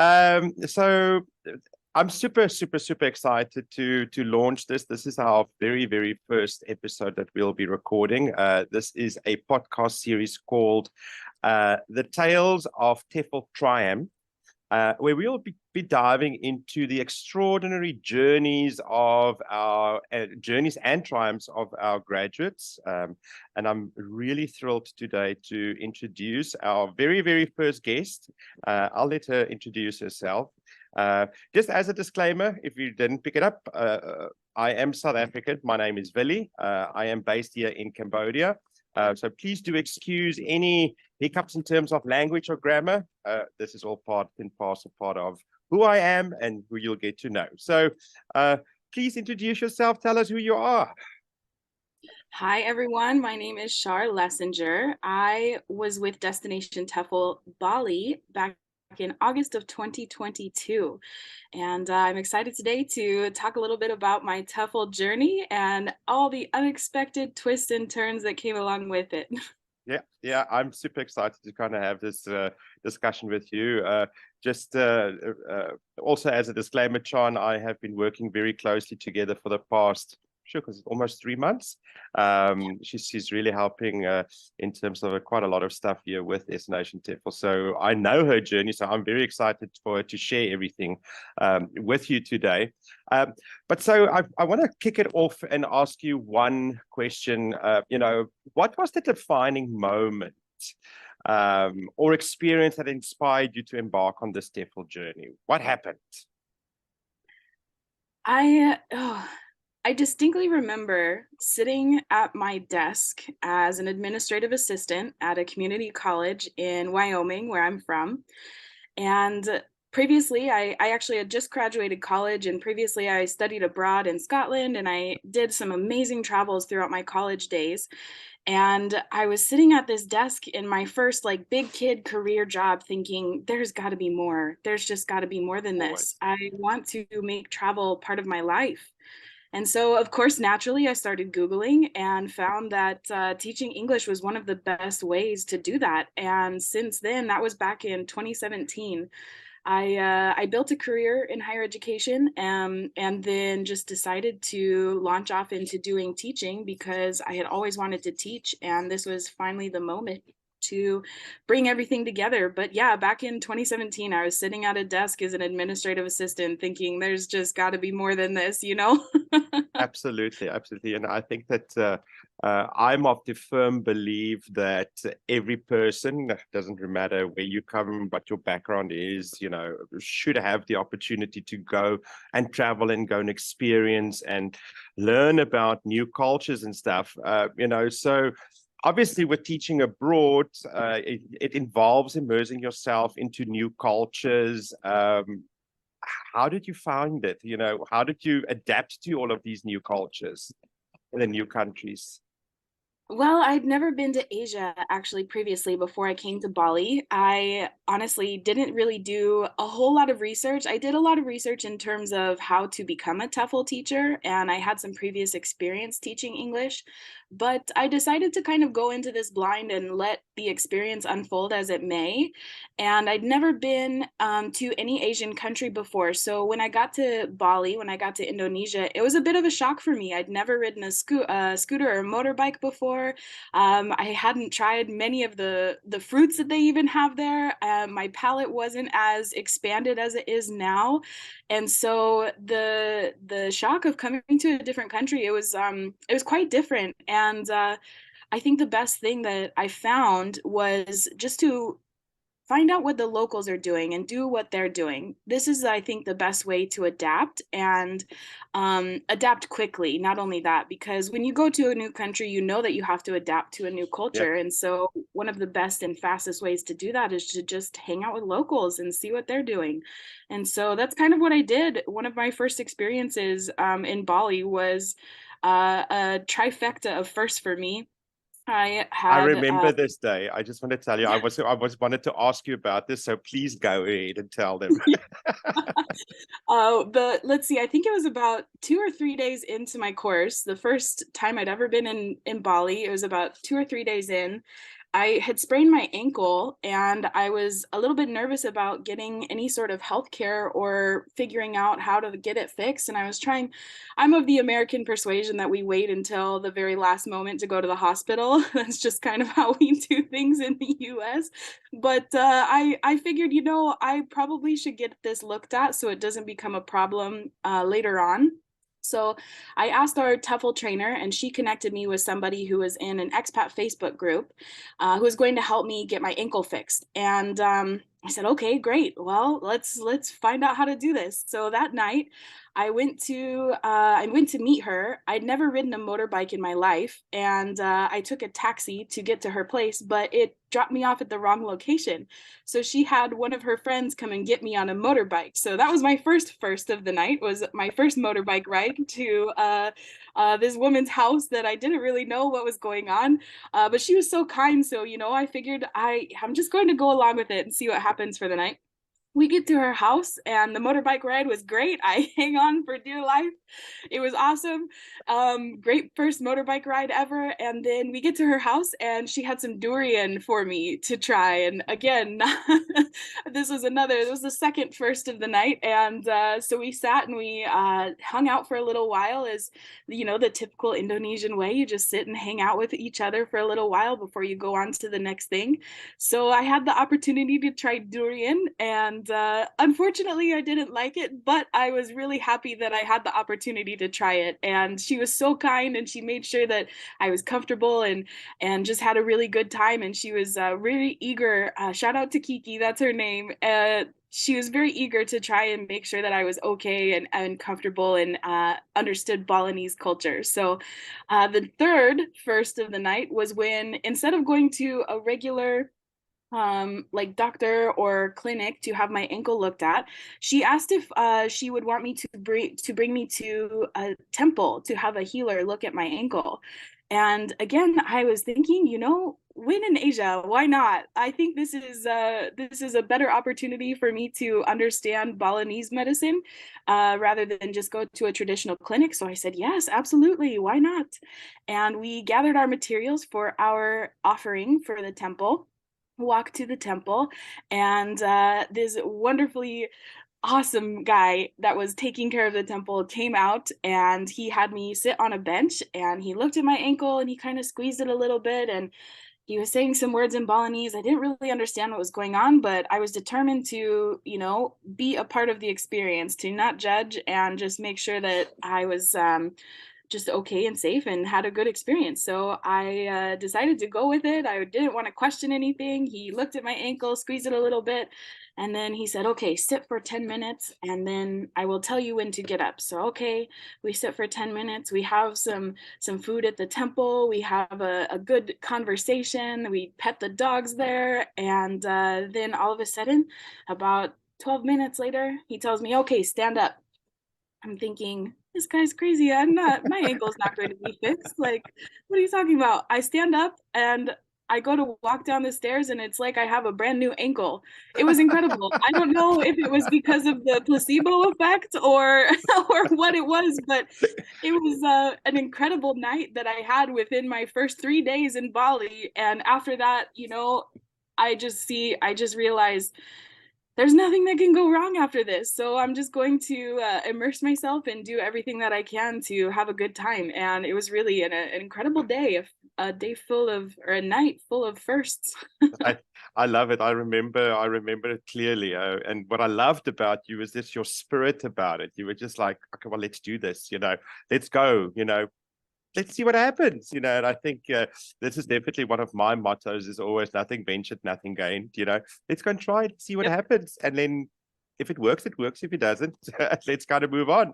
So I'm super excited to launch this. This is our very first episode that we'll be recording. This is a podcast series called The Tales of TEFL Triumph, where we'll be diving into the extraordinary journeys of our journeys and triumphs of our graduates. And I'm really thrilled today to introduce our very first guest. I'll let her introduce herself. Just as a disclaimer, if you didn't pick it up, I am South African. My name is Willie. I am based here in Cambodia. So please do excuse any hiccups in terms of language or grammar. This is all part of who I am and who you'll get to know. So please introduce yourself. Tell us who you are. Hi, everyone. My name is Char Lessenger. I was with Destination TEFL Bali back in August of 2022. And I'm excited today to talk a little bit about my TEFL journey and all the unexpected twists and turns that came along with it. Yeah, I'm super excited to kind of have this discussion with you. Also as a disclaimer, Char and I have been working very closely together for the past, because almost 3 months. She's really helping in terms of quite a lot of stuff here with Destination TEFL. So I know her journey, so I'm very excited for her to share everything with you today. But so I want to kick it off and ask you one question. What was the defining moment or experience that inspired you to embark on this TEFL journey? What happened? I distinctly remember sitting at my desk as an administrative assistant at a community college in Wyoming, where I'm from. And previously, I actually had just graduated college, and previously I studied abroad in Scotland, and I did some amazing travels throughout my college days. And I was sitting at this desk in my first like big kid career job thinking, there's got to be more. There's just got to be more than this. I want to make travel part of my life. And so, of course, naturally, I started Googling and found that teaching English was one of the best ways to do that. And since then, that was back in 2017, I built a career in higher education and then just decided to launch off into doing teaching because I had always wanted to teach. And this was finally the moment to bring everything together. But yeah, back in 2017, I was sitting at a desk as an administrative assistant thinking there's just got to be more than this, you know? Absolutely. And I think that I'm of the firm belief that every person, doesn't matter where you come, what your background is, should have the opportunity to go and travel and go and experience and learn about new cultures and stuff. So obviously with teaching abroad, it involves immersing yourself into new cultures. How did you find it? How did you adapt to all of these new cultures in the new countries? Well, I'd never been to Asia actually previously before I came to Bali. I honestly didn't really do a whole lot of research. I did a lot of research in terms of how to become a TEFL teacher, and I had some previous experience teaching English, but I decided to kind of go into this blind and let the experience unfold as it may. And I'd never been to any Asian country before. So when I got to Bali, when I got to Indonesia, it was a bit of a shock for me. I'd never ridden a scooter or motorbike before. I hadn't tried many of the fruits that they even have there. My palate wasn't as expanded as it is now, and so the shock of coming to a different country, it was quite different. And I think the best thing that I found was just to find out what the locals are doing and do what they're doing. This is, I think, the best way to adapt and adapt quickly. Not only that, because when you go to a new country, you know that you have to adapt to a new culture. And so one of the best and fastest ways to do that is to just hang out with locals and see what they're doing. And so that's kind of what I did. One of my first experiences in Bali was a trifecta of firsts for me. I I had remember this day. I just want to tell you, I was wanted to ask you about this, so please go ahead and tell them. But let's see, I think it was about 2 or 3 days into my course, the first time I'd ever been in Bali. It was about 2 or 3 days in. I had sprained my ankle and I was a little bit nervous about getting any sort of health care or figuring out how to get it fixed. And I'm of the American persuasion that we wait until the very last moment to go to the hospital. That's just kind of how we do things in the US. But I figured, I probably should get this looked at so it doesn't become a problem later on. So I asked our TEFL trainer, and she connected me with somebody who was in an expat Facebook group who was going to help me get my ankle fixed. And I said, okay, great. Well, let's find out how to do this. So that night, I went to meet her. I'd never ridden a motorbike in my life, and I took a taxi to get to her place, but it dropped me off at the wrong location. So she had one of her friends come and get me on a motorbike. So that was my first of the night, was my first motorbike ride to this woman's house that I didn't really know what was going on. But she was so kind. So, I figured I'm just going to go along with it and see what happens for the night. We get to her house and the motorbike ride was great. I hang on for dear life. It was awesome. Great first motorbike ride ever. And then we get to her house and she had some durian for me to try. And again, this was the second first of the night. And so we sat and we hung out for a little while, as the typical Indonesian way. You just sit and hang out with each other for a little while before you go on to the next thing. So I had the opportunity to try durian, and unfortunately I didn't like it, but I was really happy that I had the opportunity to try it. And she was so kind, and she made sure that I was comfortable and just had a really good time. And she was really eager. Shout out to Kiki, that's her name. She was very eager to try and make sure that I was okay and comfortable and understood Balinese culture. So the third first of the night was when, instead of going to a regular like doctor or clinic to have my ankle looked at, she asked if she would want me to bring me to a temple to have a healer look at my ankle. And again, I was thinking, when in Asia, why not? I think this is a better opportunity for me to understand Balinese medicine rather than just go to a traditional clinic. So I said, yes, absolutely, why not? And we gathered our materials for our offering for the temple, walk to the temple, and this wonderfully awesome guy that was taking care of the temple came out, and he had me sit on a bench, and he looked at my ankle and he kind of squeezed it a little bit, and he was saying some words in Balinese. I didn't really understand what was going on, but I was determined to, be a part of the experience, to not judge and just make sure that I was just okay and safe and had a good experience. So I decided to go with it. I didn't want to question anything. He looked at my ankle, squeezed it a little bit, and then he said, okay, sit for 10 minutes and then I will tell you when to get up. So, okay, we sit for 10 minutes. We have some food at the temple. We have a good conversation. We pet the dogs there. And then all of a sudden, about 12 minutes later, he tells me, okay, stand up. I'm thinking, this guy's crazy. My ankle's not going to be fixed. Like, what are you talking about? I stand up and I go to walk down the stairs and it's like I have a brand new ankle. It was incredible. I don't know if it was because of the placebo effect or or what it was, but it was an incredible night that I had within my first 3 days in Bali. And after that, I just realized there's nothing that can go wrong after this. So I'm just going to immerse myself and do everything that I can to have a good time. And it was really an incredible day, a day full of, or a night full of firsts. I love it. I remember it clearly. And what I loved about you is just your spirit about it. You were just like, okay, well, let's do this, let's go, let's see what happens, and I think this is definitely one of my mottos, is always nothing ventured, nothing gained. Let's go and try it, see what happens, and then if it works, it works. If it doesn't, let's kind of move on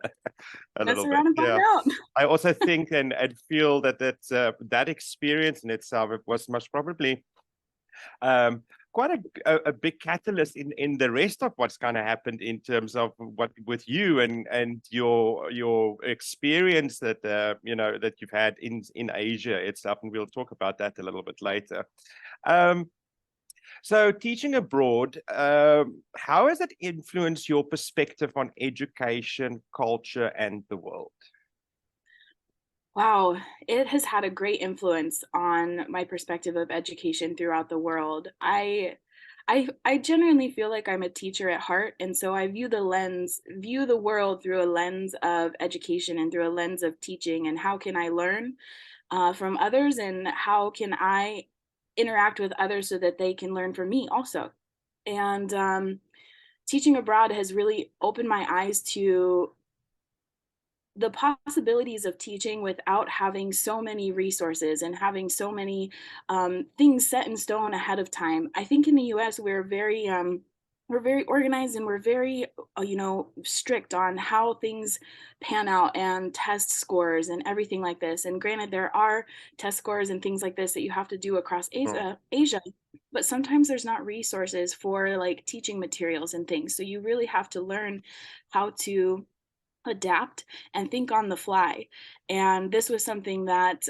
a Mess little bit. around and find out. I also think and feel that experience in itself, it was most probably um, quite a big catalyst in the rest of what's kind of happened in terms of what with you and your experience that that you've had in Asia itself, and we'll talk about that a little bit later. So teaching abroad, how has it influenced your perspective on education, culture, and the world? Wow, it has had a great influence on my perspective of education throughout the world. I genuinely feel like I'm a teacher at heart, and so I view the world through a lens of education and through a lens of teaching, and how can I learn from others, and how can I interact with others so that they can learn from me also. And teaching abroad has really opened my eyes to the possibilities of teaching without having so many resources and having so many things set in stone ahead of time. I think in the U.S. we're very organized, and we're very strict on how things pan out, and test scores and everything like this. And granted, there are test scores and things like this that you have to do across Mm. Asia, but sometimes there's not resources for like teaching materials and things. So you really have to learn how to adapt and think on the fly. And this was something that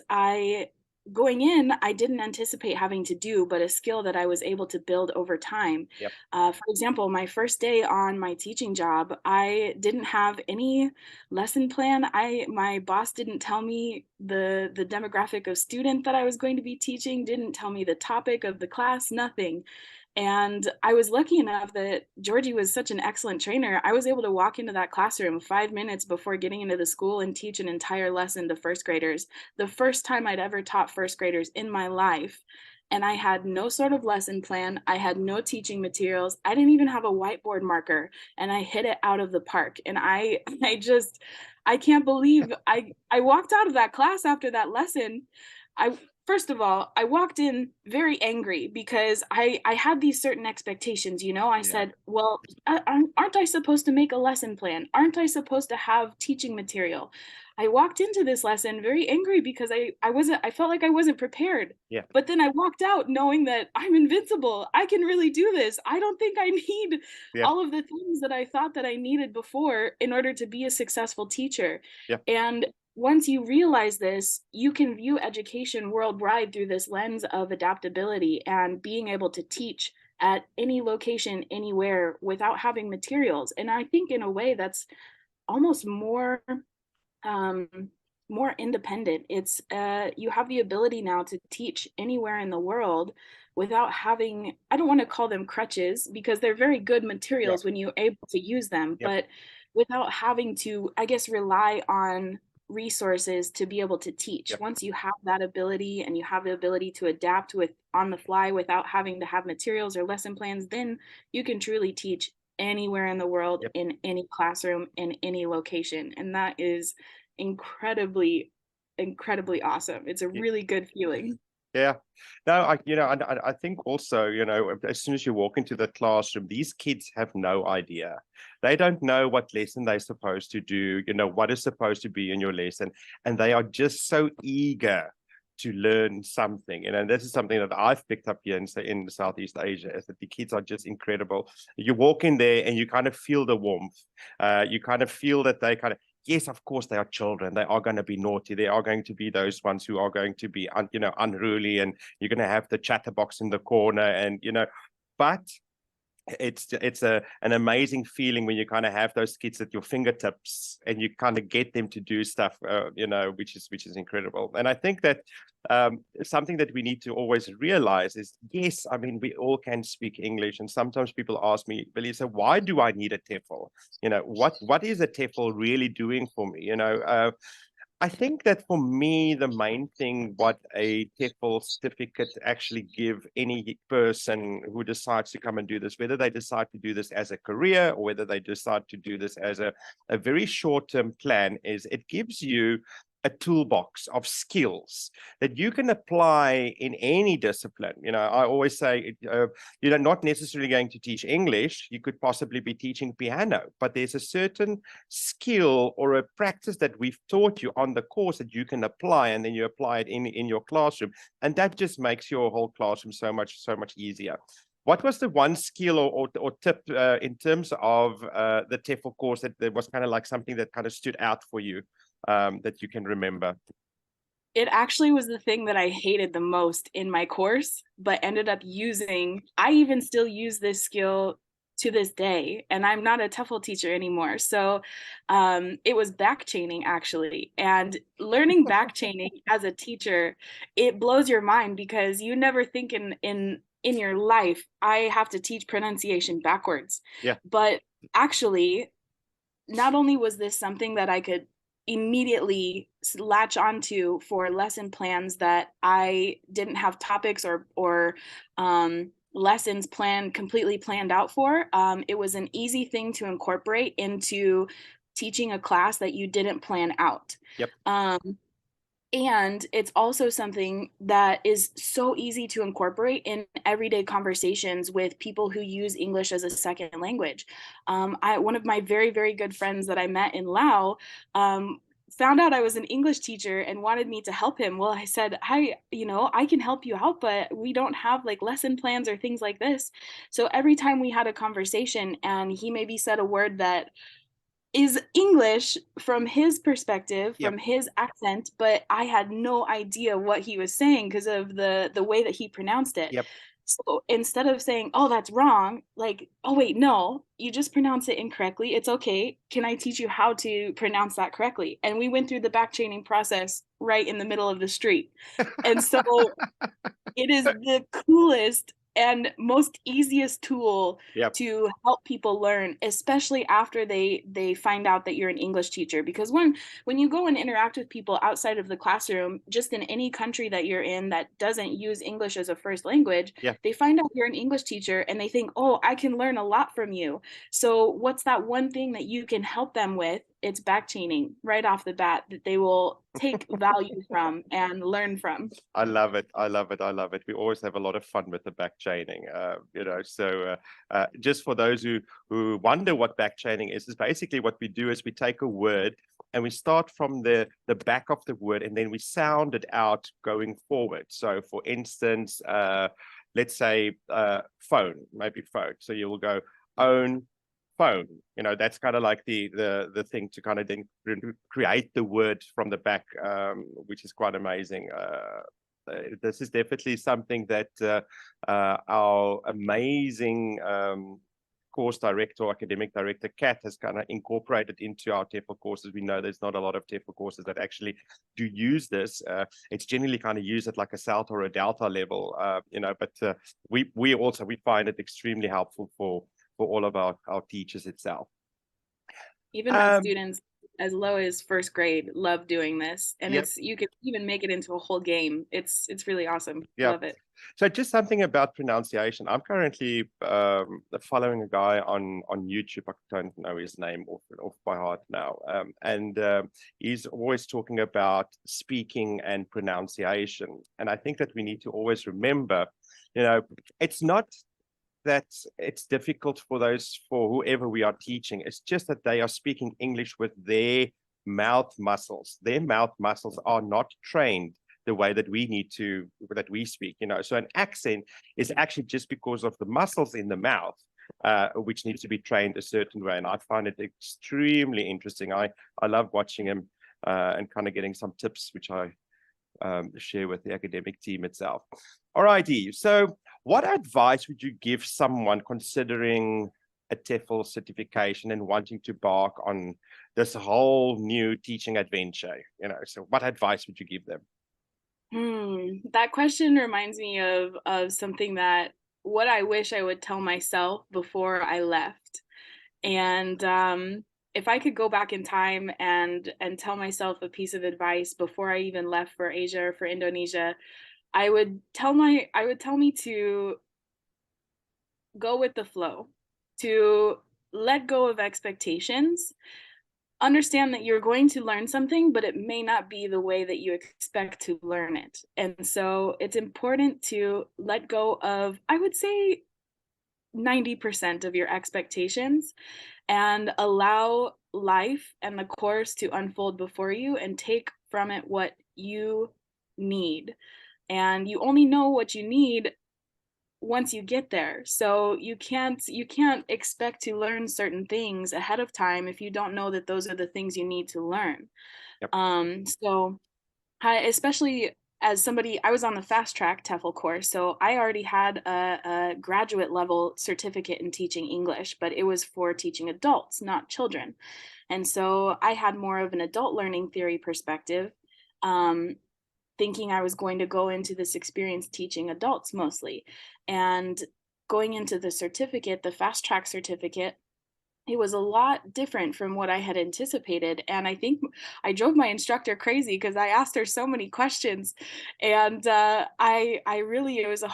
going in, I didn't anticipate having to do, but a skill that I was able to build over time. Yep. For example, my first day on my teaching job, I didn't have any lesson plan. My boss didn't tell me the demographic of student that I was going to be teaching, didn't tell me the topic of the class, nothing. And I was lucky enough that Georgie was such an excellent trainer. I was able to walk into that classroom 5 minutes before getting into the school and teach an entire lesson to first graders. The first time I'd ever taught first graders in my life. And I had no sort of lesson plan. I had no teaching materials. I didn't even have a whiteboard marker. And I hit it out of the park. And I can't believe I walked out of that class after that lesson. I First of all, I walked in very angry because I had these certain expectations. I Yeah. said, well, aren't I supposed to make a lesson plan? Aren't I supposed to have teaching material? I walked into this lesson very angry because I felt like I wasn't prepared. Yeah. But then I walked out knowing that I'm invincible. I can really do this. I don't think I need Yeah. all of the things that I thought that I needed before in order to be a successful teacher. Yeah. And once you realize this, you can view education worldwide through this lens of adaptability and being able to teach at any location, anywhere, without having materials. And I think in a way that's almost um, more independent. It's you have the ability now to teach anywhere in the world without having, I don't want to call them crutches because they're very good Yeah. materials when you're able to use them, Yep. but without having to, I guess, rely on resources to be able to teach. Yep. Once you have that ability and you have the ability to adapt with on the fly without having to have materials or lesson plans, then you can truly teach anywhere in the world, Yep. in any classroom, in any location. And that is incredibly, incredibly awesome. It's a Yeah. really good feeling. Yeah. No, I think also, as soon as you walk into the classroom, these kids have no idea. They don't know what lesson they're supposed to do, what is supposed to be in your lesson, and they are just so eager to learn something. And this is something that I've picked up here in Southeast Asia, is that the kids are just incredible. You walk in there and you kind of feel the warmth. You kind of feel that they kind of, yes, of course, they are children. They are going to be naughty. They are going to be those ones who are going to be, unruly, and you're going to have the chatterbox in the corner, and but it's an amazing feeling when you kind of have those kids at your fingertips and you kind of get them to do stuff, which is incredible. And I think that something that we need to always realize is, yes, I mean, we all can speak English, and sometimes people ask me, Belisa, why do I need a TEFL? What is a TEFL really doing for me? I think that for me, the main thing what a TEFL certificate actually give any person who decides to come and do this, whether they decide to do this as a career or whether they decide to do this as a very short-term plan, is it gives you a toolbox of skills that you can apply in any discipline. I always say, you're not necessarily going to teach English. You could possibly be teaching piano, but there's a certain skill or a practice that we've taught you on the course that you can apply, and then you apply it in your classroom. And that just makes your whole classroom so much easier. What was the one skill or tip in terms of the TEFL course that was kind of like something that kind of stood out for you, that you can remember? It actually was the thing that I hated the most in my course, but ended up using. I even still use this skill to this day, and I'm not a TEFL teacher anymore. So it was back chaining actually. And learning back chaining as a teacher, it blows your mind because you never think in your life, I have to teach pronunciation backwards. Yeah. But actually, not only was this something that I could immediately latch onto for lesson plans that I didn't have topics or lessons completely planned out for. It was an easy thing to incorporate into teaching a class that you didn't plan out. Yep. And it's also something that is so easy to incorporate in everyday conversations with people who use English as a second language. One of my very, very good friends that I met in Laos found out I was an English teacher and wanted me to help him. Well, I said, hi, I can help you out, but we don't have like lesson plans or things like this. So every time we had a conversation and he maybe said a word that is English from his perspective, Yep. from his accent, but I had no idea what he was saying because of the way that he pronounced it. Yep. So instead of saying, "Oh, that's wrong," like, "Oh wait, no, you just pronounced it incorrectly. It's okay. Can I teach you how to pronounce that correctly?" And we went through the back chaining process right in the middle of the street. And so it is the coolest and most easiest tool Yep. to help people learn, especially after they find out that you're an English teacher. Because when you go and interact with people outside of the classroom, just in any country that you're in that doesn't use English as a first language, Yeah. they find out you're an English teacher and they think, "Oh, I can learn a lot from you." So what's that one thing that you can help them with? It's back chaining right off the bat that they will take value from and learn from. I love it. I love it. I love it. We always have a lot of fun with the back chaining, So just for those who wonder what back chaining is basically what we do is we take a word and we start from the back of the word and then we sound it out going forward. So for instance, let's say phone, maybe phone. So you will go own phone. That's kind of like the thing to kind of then create the word from the back, which is quite amazing. This is definitely something that our amazing course director or academic director, Kat, has kind of incorporated into our TEFL courses. We know there's not a lot of TEFL courses that actually do use this. It's generally kind of used at like a SALT or a Delta level, but we find it extremely helpful for all of our teachers itself. Even my students as low as first grade love doing this, and Yep. you can even make it into a whole game. It's really awesome. Yeah. Love it. So just something about pronunciation. I'm currently following a guy on YouTube. I don't know his name off by heart now. And he's always talking about speaking and pronunciation. And I think that we need to always remember, it's not that it's difficult for whoever we are teaching. It's just that they are speaking English with their mouth muscles. Their mouth muscles are not trained the way that we speak, So an accent is actually just because of the muscles in the mouth, which needs to be trained a certain way. And I find it extremely interesting. I love watching him and kind of getting some tips, which I share with the academic team itself. All righty. So what advice would you give someone considering a TEFL certification and wanting to embark on this whole new teaching adventure? So what advice would you give them? That question reminds me of something that what I wish I would tell myself before I left. And if I could go back in time and tell myself a piece of advice before I even left for Asia or for Indonesia, I would tell me to go with the flow, to let go of expectations, understand that you're going to learn something, but it may not be the way that you expect to learn it. And so it's important to let go of, I would say, 90% of your expectations and allow life and the course to unfold before you and take from it what you need. And you only know what you need once you get there. So you can't expect to learn certain things ahead of time if you don't know that those are the things you need to learn. Yep. So especially as somebody, I was on the fast track TEFL course, so I already had a graduate level certificate in teaching English, but it was for teaching adults, not children. And so I had more of an adult learning theory perspective, um, thinking I was going to go into this experience teaching adults mostly. And going into the certificate, the fast track certificate, it was a lot different from what I had anticipated, and I think I drove my instructor crazy because I asked her so many questions, and I really, it was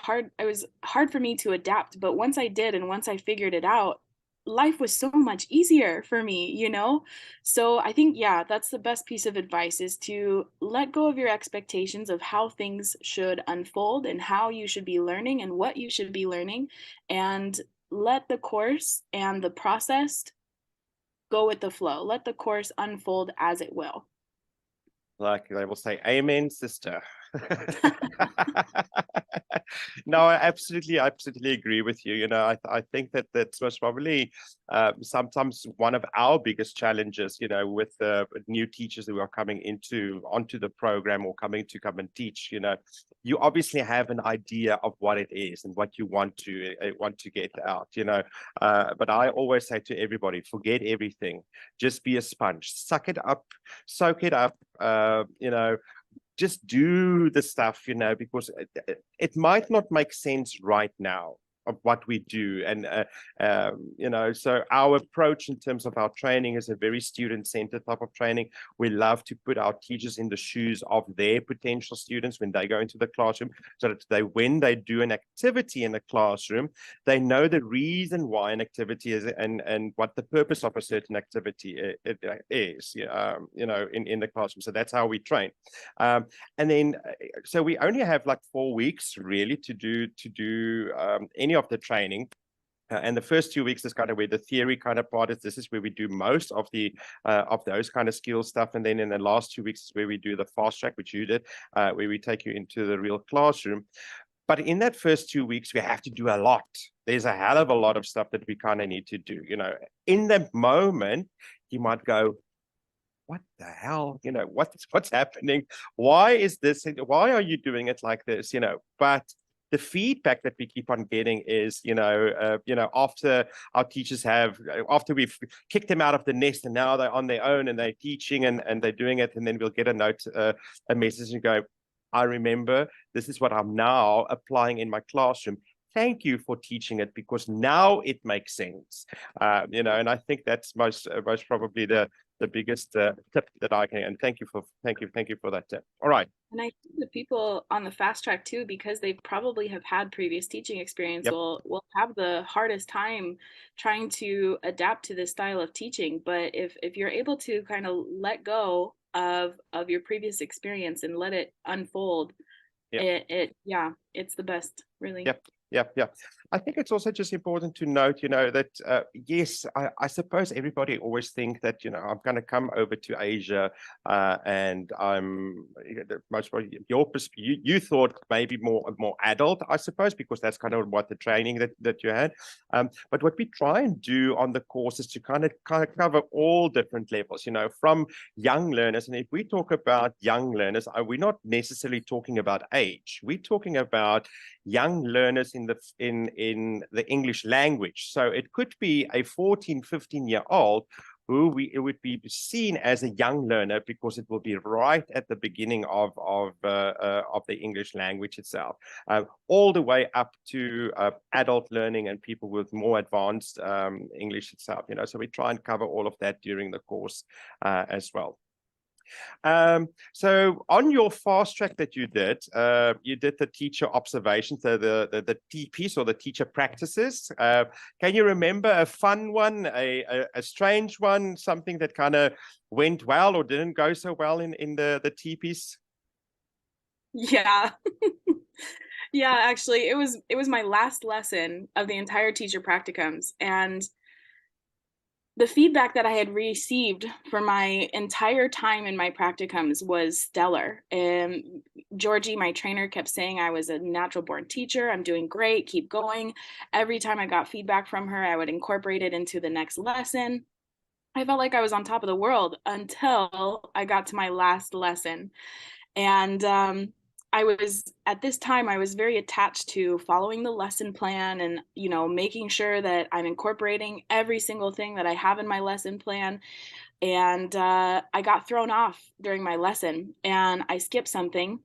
hard for me to adapt, but once I did and once I figured it out, life was so much easier for me, you know? So I think, yeah, that's the best piece of advice, is to let go of your expectations of how things should unfold and how you should be learning and what you should be learning, and let the course and the process go with the flow. Let the course unfold as it will. Like they will say, "Amen, sister." No, I absolutely agree with you. You know, I think that that's most probably sometimes one of our biggest challenges, you know, with the new teachers who are coming onto the program or coming to come and teach. You know, you obviously have an idea of what it is and what you want to get out. You know, but I always say to everybody, forget everything. Just be a sponge. Suck it up, soak it up. You know, just do the stuff, you know, because it might not make sense right now of what we do. And, you know, so our approach in terms of our training is a very student-centered type of training. We love to put our teachers in the shoes of their potential students when they go into the classroom, so that when they do an activity in the classroom, they know the reason why an activity is and what the purpose of a certain activity is, you know, in the classroom. So that's how we train. And then, so we only have like 4 weeks really to do any of the training. And the first 2 weeks is kind of where the theory kind of part is. This is where we do most of the of those kind of skill stuff. And then in the last 2 weeks is where we do the fast track, which you did, where we take you into the real classroom. But in that first 2 weeks, we have to do a lot. There's a hell of a lot of stuff that we kind of need to do. You know, in the moment, you might go, what the hell, you know, what's happening? Why is this? Why are you doing it like this? You know, but the feedback that we keep on getting is, you know, after our teachers after we've kicked them out of the nest and now they're on their own and they're teaching and they're doing it, and then we'll get a note, a message and go, I remember, this is what I'm now applying in my classroom. Thank you for teaching it, because now it makes sense. You know, and I think that's most probably the biggest tip that I can. And thank you for that tip. All right. And I think the people on the fast track too, because they probably have had previous teaching experience, Yep. will have the hardest time trying to adapt to this style of teaching. But if you're able to kind of let go of your previous experience and let it unfold, Yep. yeah, it's the best, really. Yep. Yep. I think it's also just important to note, you know, that yes, I suppose everybody always think that, you know, I'm going to come over to Asia and I'm most probably you thought maybe more adult, I suppose, because that's kind of what the training that you had. But what we try and do on the course is to kind of cover all different levels, you know, from young learners. And if we talk about young learners, we're not necessarily talking about age. We're talking about young learners in the English language. So it could be a 14, 15-year-old who it would be seen as a young learner, because it will be right at the beginning of the English language itself, all the way up to adult learning and people with more advanced English itself. You know, so we try and cover all of that during the course as well. So on your fast track that you did the teacher observations, the TPs, or the teacher practices. Can you remember a fun one, a strange one, something that kind of went well or didn't go so well in the TPs? Yeah. Yeah, actually, it was my last lesson of the entire teacher practicums, and the feedback that I had received for my entire time in my practicums was stellar. And Georgie, my trainer, kept saying I was a natural born teacher. I'm doing great. Keep going. Every time I got feedback from her, I would incorporate it into the next lesson. I felt like I was on top of the world until I got to my last lesson. And I was at this time I was very attached to following the lesson plan and, making sure that I'm incorporating every single thing that I have in my lesson plan. And I got thrown off during my lesson and I skipped something,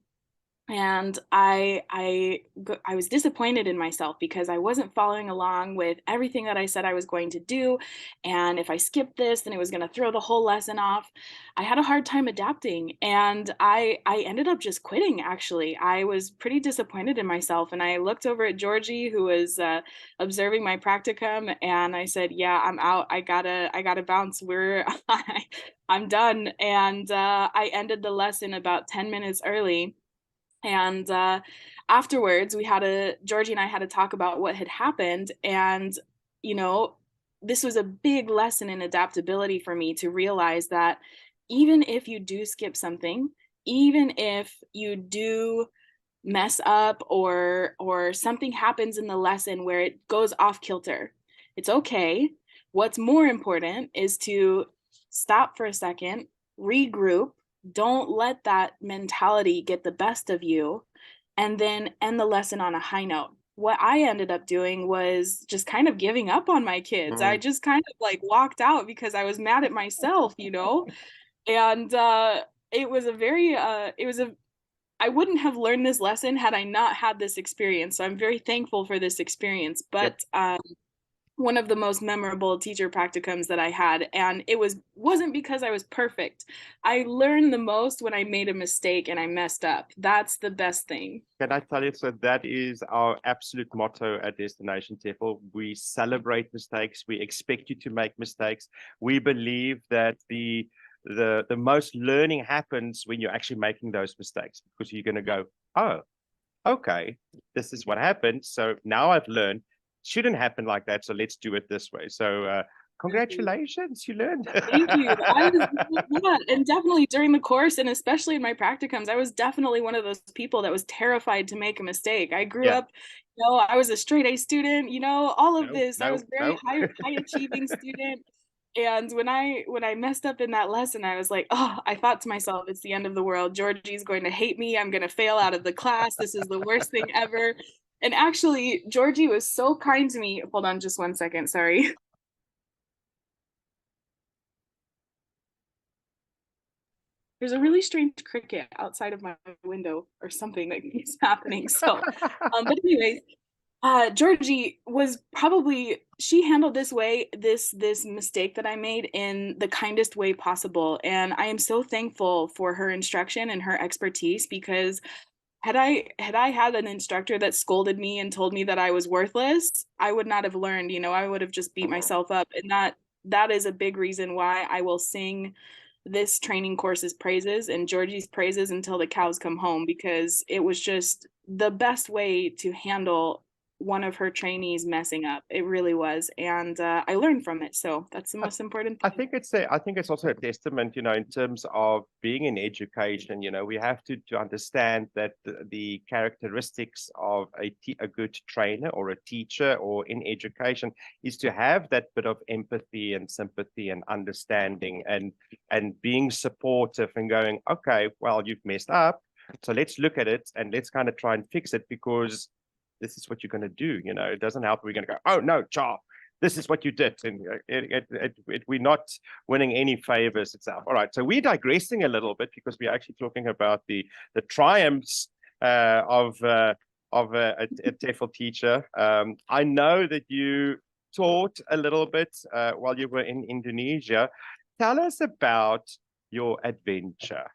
and I was disappointed in myself because I wasn't following along with everything that I said I was going to do, and if I skipped this, then it was going to throw the whole lesson off. I had a hard time adapting, and I ended up just quitting. Actually, I was pretty disappointed in myself, and I looked over at Georgie, who was observing my practicum, and I said, "Yeah, I'm out. I gotta bounce. I'm done." And I ended the lesson about 10 minutes early, and afterwards, Georgie and I had to talk about what had happened. And, you know, this was a big lesson in adaptability for me to realize that even if you do skip something, even if you do mess up, or something happens in the lesson where it goes off kilter, it's okay. What's more important is to stop for a second, regroup, don't let that mentality get the best of you, and then end the lesson on a high note. What I ended up doing was just kind of giving up on my kids. I Mm. just kind of like walked out because I was mad at myself. And it was a very it was a I wouldn't have learned this lesson had I not had this experience. So I'm very thankful for this experience. Yep. But one of the most memorable teacher practicums that I had, and wasn't because I was perfect. I learned the most when I made a mistake and I messed up. That's the best thing. Can I tell you, so that is our absolute motto at Destination TEFL. We celebrate mistakes. We expect you to make mistakes. We believe that the most learning happens when you're actually making those mistakes, because you're going to go, oh, okay, this is what happened. So now I've learned, shouldn't happen like that. So let's do it this way. So congratulations, you learned. Thank you. Yeah, and definitely during the course, and especially in my practicums, I was definitely one of those people that was terrified to make a mistake. I grew Yeah. up, I was a straight A student, all of No, this. I no, was very no. high achieving student. And when I messed up in that lesson, I was like, oh, I thought to myself, it's the end of the world. Georgie's going to hate me. I'm going to fail out of the class. This is the worst thing ever. And actually, Georgie was so kind to me. Hold on just one second. Sorry. There's a really strange cricket outside of my window or something that keeps happening. So, but anyways, Georgie was probably she handled this mistake that I made in the kindest way possible, and I am so thankful for her instruction and her expertise, because had I had an instructor that scolded me and told me that I was worthless, I would not have learned. I would have just beat myself up, and that is a big reason why I will sing this training course's praises and Georgie's praises until the cows come home, because it was just the best way to handle one of her trainees messing up. It really was. And I learned from it. So that's the most important I thing. think it's also a testament, in terms of being in education. We have to understand that the characteristics of a good trainer or a teacher or in education is to have that bit of empathy and sympathy and understanding, and being supportive and going, okay, well, you've messed up, so let's look at it and let's kind of try and fix it, because this is what you're going to do. It doesn't help. We're going to go, oh no, Char, this is what you did, and we're not winning any favors itself. All right, so we're digressing a little bit because we're actually talking about the triumphs of a TEFL teacher. I know that you taught a little bit while you were in Indonesia. Tell us about your adventure.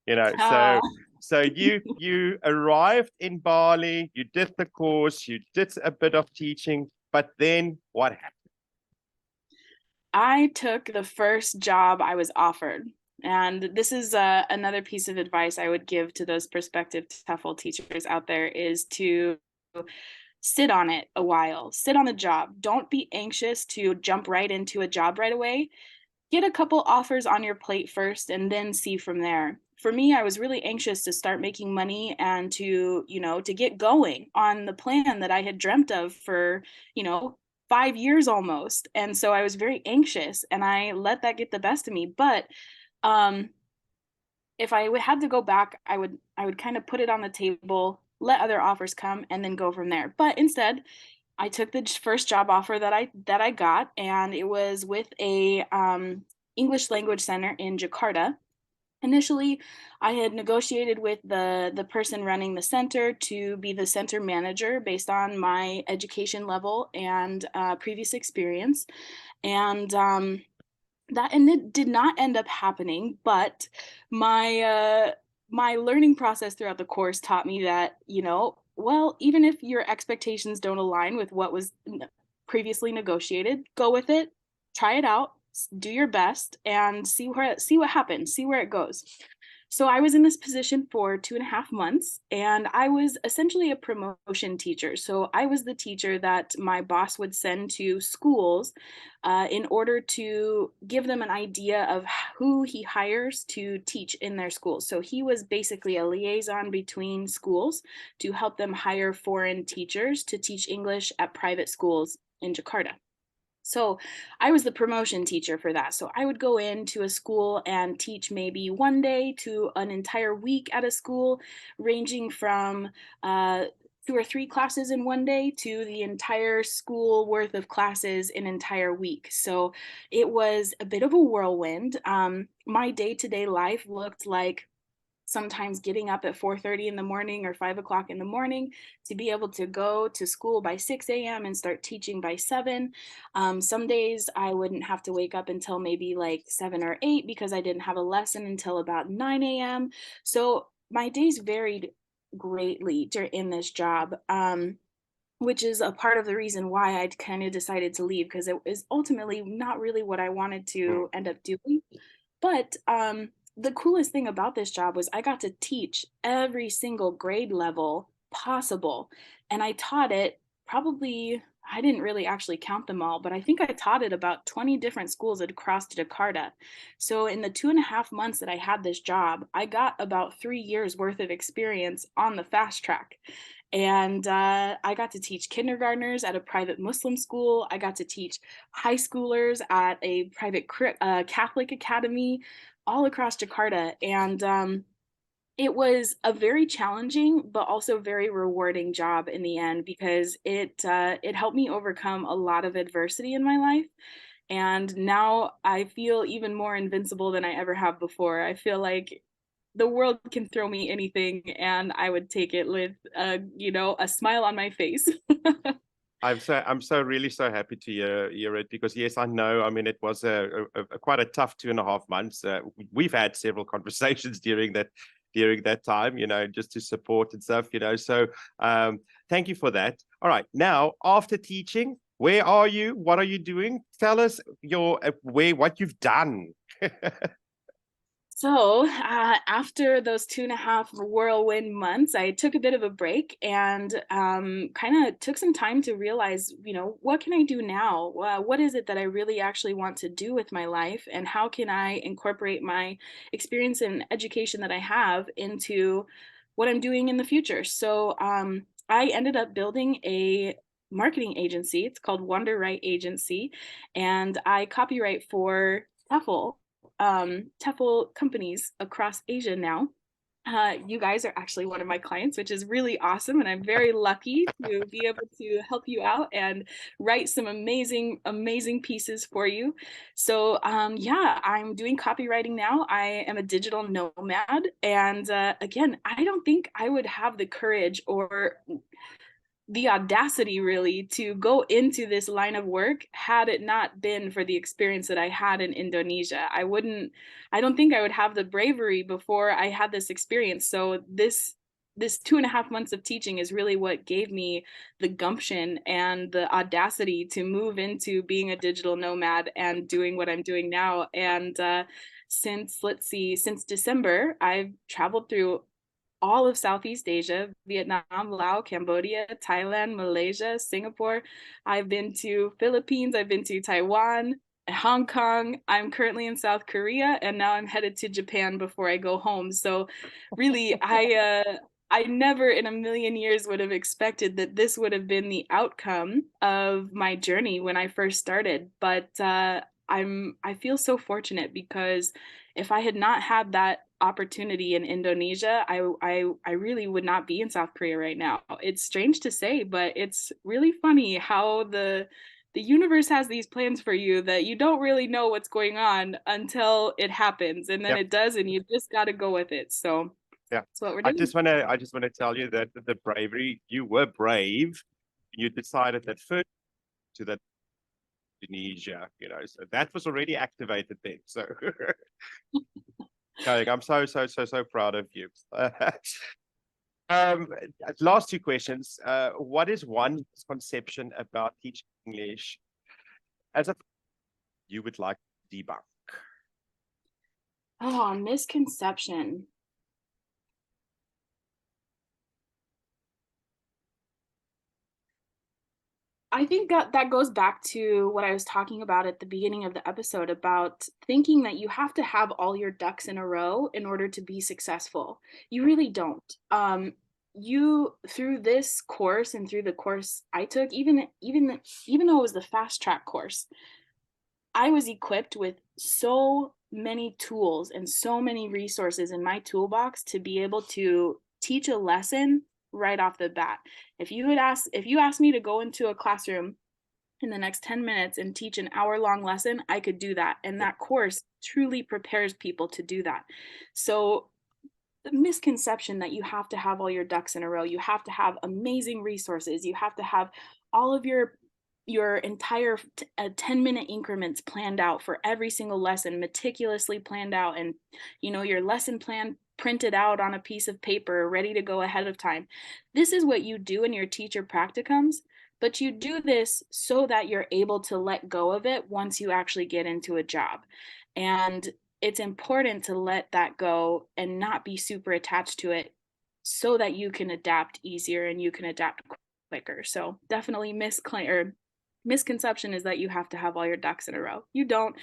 Uh, So you arrived in Bali, you did the course, you did a bit of teaching, but then what happened? I took the first job I was offered. And this is another piece of advice I would give to those prospective TEFL teachers out there, is to sit on it a while, sit on the job. Don't be anxious to jump right into a job right away. Get a couple offers on your plate first and then see from there. For me, I was really anxious to start making money and to get going on the plan that I had dreamt of for, 5 years almost. And so I was very anxious and I let that get the best of me. But um, if I had to go back, I would kind of put it on the table, let other offers come, and then go from there. But instead, I took the first job offer that I got, and it was with a English language center in Jakarta. Initially, I had negotiated with the person running the center to be the center manager based on my education level and previous experience, and that and it did not end up happening. But my my learning process throughout the course taught me that, well, even if your expectations don't align with what was previously negotiated, go with it, try it out, do your best, and see what happens, see where it goes. So I was in this position for 2.5 months, and I was essentially a promotion teacher. So I was the teacher that my boss would send to schools in order to give them an idea of who he hires to teach in their schools. So he was basically a liaison between schools to help them hire foreign teachers to teach English at private schools in Jakarta. So I was the promotion teacher for that. So I would go into a school and teach maybe one day to an entire week at a school, ranging from 2 or 3 classes in one day to the entire school worth of classes in an entire week. So it was a bit of a whirlwind. My day-to-day life looked like sometimes getting up at 4:30 in the morning or 5 o'clock in the morning to be able to go to school by 6 a.m. and start teaching by 7. Some days I wouldn't have to wake up until maybe like 7 or 8 because I didn't have a lesson until about 9 a.m. So my days varied greatly in this job. Which is a part of the reason why I kind of decided to leave, because it was ultimately not really what I wanted to end up doing. But the coolest thing about this job was I got to teach every single grade level possible. And I taught it probably, I didn't really actually count them all, but I think I taught it about 20 different schools across Jakarta. So in the 2.5 months that I had this job, I got about 3 years worth of experience on the fast track. And I got to teach kindergartners at a private Muslim school. I got to teach high schoolers at a private Catholic academy all across Jakarta. And it was a very challenging, but also very rewarding job in the end, because it helped me overcome a lot of adversity in my life. And now I feel even more invincible than I ever have before. I feel like the world can throw me anything and I would take it with a smile on my face. I'm so really so happy to hear it, because yes, I know. I mean, it was a quite a tough 2.5 months. We've had several conversations during that time, just to support and stuff, So thank you for that. All right, now after teaching, where are you? What are you doing? Tell us what you've done. So, after those 2.5 whirlwind months, I took a bit of a break and kind of took some time to realize, what can I do now? What is it that I really actually want to do with my life? And how can I incorporate my experience and education that I have into what I'm doing in the future? So, I ended up building a marketing agency. It's called Wonder Right Agency, and I copyright for TEFL companies across Asia now. You guys are actually one of my clients, which is really awesome. And I'm very lucky to be able to help you out and write some amazing, amazing pieces for you. So, yeah, I'm doing copywriting now. I am a digital nomad. And again, I don't think I would have the courage or the audacity really to go into this line of work had it not been for the experience that I had in Indonesia. I don't think I would have the bravery before I had this experience. So this 2.5 months of teaching is really what gave me the gumption and the audacity to move into being a digital nomad and doing what I'm doing now. And since December, I've traveled through all of Southeast Asia: Vietnam, Laos, Cambodia, Thailand, Malaysia, Singapore. I've been to Philippines, I've been to Taiwan, Hong Kong. I'm currently in South Korea, and now I'm headed to Japan before I go home. So really, I never in a million years would have expected that this would have been the outcome of my journey when I first started. But I feel so fortunate because if I had not had that opportunity in Indonesia, I really would not be in South Korea right now. It's strange to say, but it's really funny how the universe has these plans for you that you don't really know what's going on until it happens, and then Yep. it does, and you just got to go with it. So Yeah. that's what we're I doing. just want to tell you that the bravery, you were brave. You decided that first to that Indonesia, you know, so that was already activated then. So I'm so proud of you. Um, Last two questions. What is one misconception about teaching English as a you would like to debunk? Oh, misconception. I think that goes back to what I was talking about at the beginning of the episode about thinking that you have to have all your ducks in a row in order to be successful. You really don't. You through this course and through the course I took, even though it was the fast track course, I was equipped with so many tools and so many resources in my toolbox to be able to teach a lesson right off the bat. If you asked me to go into a classroom in the next 10 minutes and teach an hour-long lesson, I could do that. And that course truly prepares people to do that. So the misconception that you have to have all your ducks in a row, you have to have amazing resources, you have to have all of your entire 10-minute increments planned out for every single lesson, meticulously planned out, and your lesson plan printed out on a piece of paper ready to go ahead of time. This is what you do in your teacher practicums, but you do this so that you're able to let go of it once you actually get into a job. And it's important to let that go and not be super attached to it so that you can adapt easier and you can adapt quicker. So definitely misconception is that you have to have all your ducks in a row. You don't.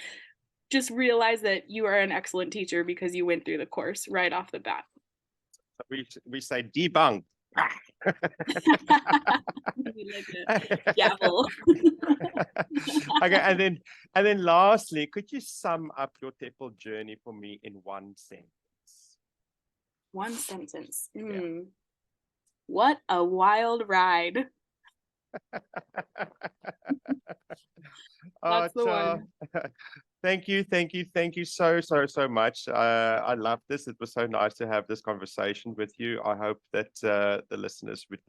Just realize that you are an excellent teacher because you went through the course right off the bat. We say debunk. Like a gavel. Okay, and then lastly, could you sum up your TEFL journey for me in one sentence? One sentence. Yeah. What a wild ride. That's the Char, one. thank you so much. I love this. It was so nice to have this conversation with you. I hope that the listeners would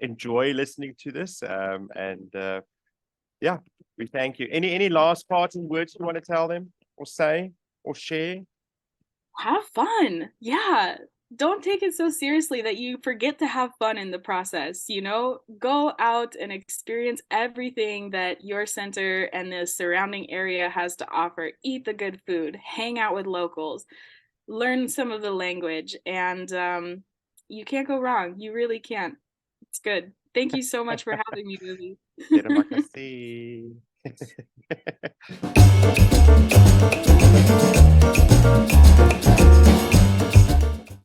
enjoy listening to this. Yeah, we thank you. Any last parting words you want to tell them or say or share? Have fun. Yeah. Don't take it so seriously that you forget to have fun in the process. Go out and experience everything that your center and the surrounding area has to offer. Eat the good food, hang out with locals, learn some of the language, and you can't go wrong. You really can't. It's good. Thank you so much for having me, Lily. Terima kasih.